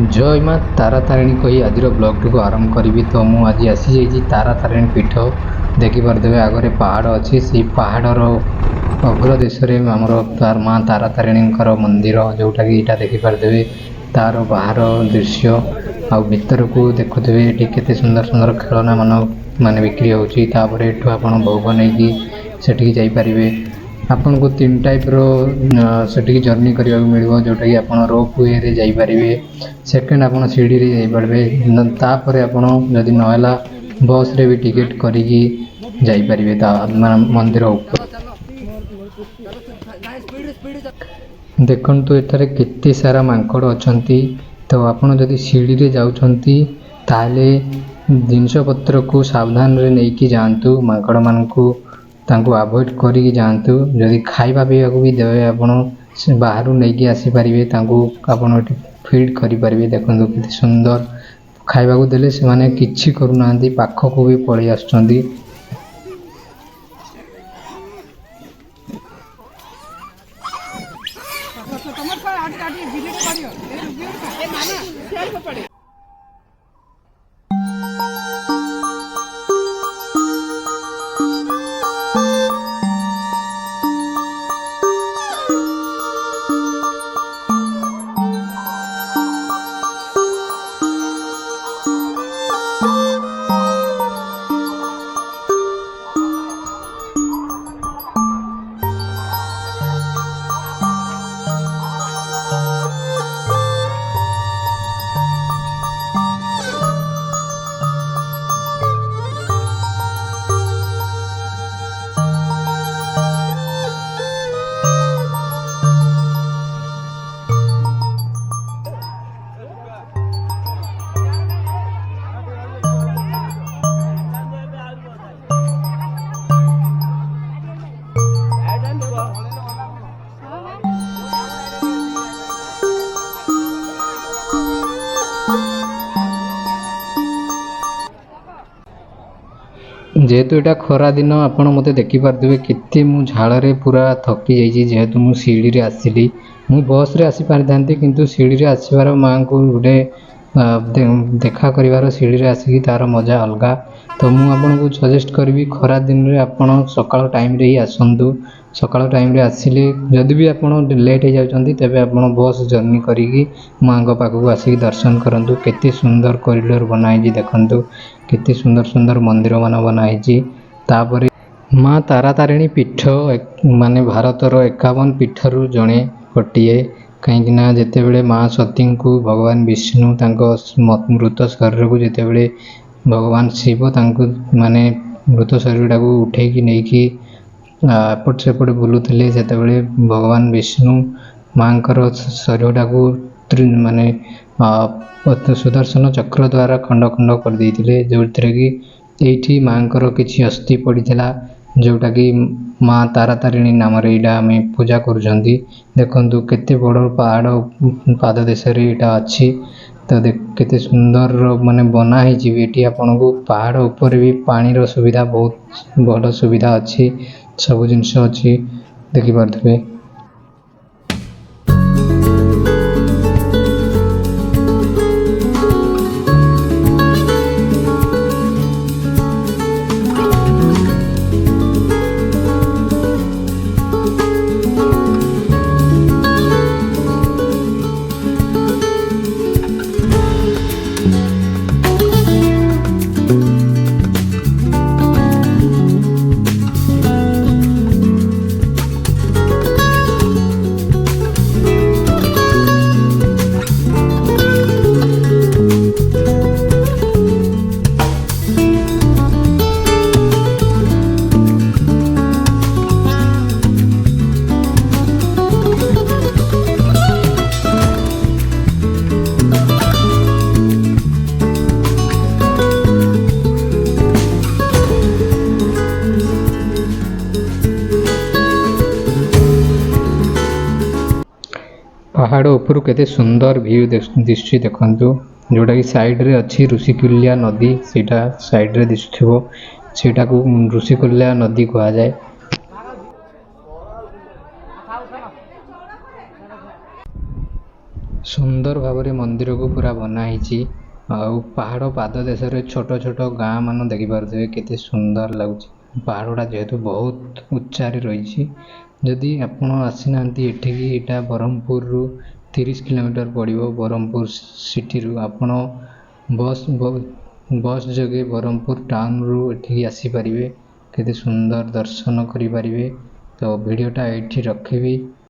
जय माँ तारा तारिणी कही आज ब्लॉग टी आरंभ करी। तो मुझे आज आसी जाइए तारा तारिणी पीठ देखिपे आगे पहाड़ अच्छी से पहाड़र अग्र देश में आमर माँ तारा तारिणी मंदिर जोटा कि यहाँ देखिपे तार बाहर दृश्य आ भीतर को देखुवे ये केते सुंदर सुंदर खेलना मान बिक्री होपर एठू आप भोग नहीं सेठी जापरें। आपन को तीन टाइप रो सेठी जर्नी करने को मिल जोटा कि आप रोप वे रे जापरें। सेकेंड आप सीढ़ी रे जापरें तापर आपड़ जदि नहला बस रे भी टिकेट करी जापरें मंदिर ऊपर। देखु एठारे केते सारा मांकड़ अछंती। तो आपड़ जदि सीढ़ी रे जाउछंती ताले जिनस पत्र को सावधान रे नहीं कि जातु मांकड़ मान को अवॉइड करी जातु। जदि खाइबा पीवा को भी देवे आपड़ बाहर नहीं कि आसीपारे आपड़ फीड करें। देखो केते सुंदर खाइबा को देले से माने किछि करूना पाख को भी पड़े आछंती। जेहेतु यहाँ खरा दिन आपड़ मत देखिपे केते मु झाड़े पूरा थकी जाइए। जेहेतु मु सीढ़ी रे आसिली मु बस रे आसी पारि थांती किंतु सीढ़ी रे आसबार माँ को गोटे देखा कर सीढ़ी रे आसिकी तार मजा अलग। तो मु आपन को सजेस्ट करी खरा दिन रे आपन सकाळ टाइम रे ही आसंतु। सकाळ टाइम रे आसिले जदि भी आपन लेट हो जाउछंती तेबे आपन बस जर्नी करिकी माँ को पाखक आसिक दर्शन करंतु। केते सुंदर कॉरिडोर बनाई देखंतु केते सुंदर सुंदर मंदिर मान बनाई। तापरे माँ तारा तारिणी पीठ माने भारतर 51 पीठरू जड़े गोटे कहीं जितेबले माँ सती को भगवान विष्णु मृत शरीर को जितेबले भगवान शिव माने मृत शरीर टाक उठे नहीं कि एपट सेपट बुलूले से भगवान विष्णु माँ शरीर टाक माने सुदर्शन चक्र द्वारा खंड खंड कर देते जो कि ये माँ किसी अस्थि पड़ा जोटा कि माँ तारा तारिणी नाम आम पूजा करुँच। देखु केते बड़ पहाड़ पाद देश यहाँ अच्छी। तो केते सुंदर माने बनाई ये आपन को पहाड़ ऊपर भी पानी सुविधा बहुत बड़ सुविधा अच्छी सब जिनस अच्छी देखिपे। पहाड़ उपरू केते सुंदर व्यू दिशुची देखंतु जोटा कि साइड रे अच्छी ऋषिकुल्या नदी सेटा साइड रे दिशुथिबो सेटा को ऋषिकुल्या नदी कहा जाए। ସୁନ୍ଦର ଭାବରେ ମନ୍ଦିରକୁ ପୁରା ବନା ହେଇଛି। ଆଉ ପାହାଡ଼ ପାଦ ଦେଶରେ ଛୋଟ ଛୋଟ ଗାଁ ମାନ ଦେଖିପାରୁଥିବେ କେତେ ସୁନ୍ଦର ଲାଗୁଛି। ପାହାଡ଼ଟା ଯେହେତୁ ବହୁତ ଉଚ୍ଚାରେ ରହିଛି, ଯଦି ଆପଣ ଆସିନାହାନ୍ତି ଏଠିକି, ଏଇଟା ବ୍ରହ୍ମପୁରରୁ 30 କିଲୋମିଟର ପଡ଼ିବ। ବ୍ରହ୍ମପୁର ସିଟିରୁ ଆପଣ ବସ୍ ଯୋଗେ ବ୍ରହ୍ମପୁର ଟାଉନରୁ ଏଠିକି ଆସିପାରିବେ। କେତେ ସୁନ୍ଦର ଦର୍ଶନ କରିପାରିବେ। ତ ଭିଡ଼ିଓଟା ଏଇଠି ରଖିବି।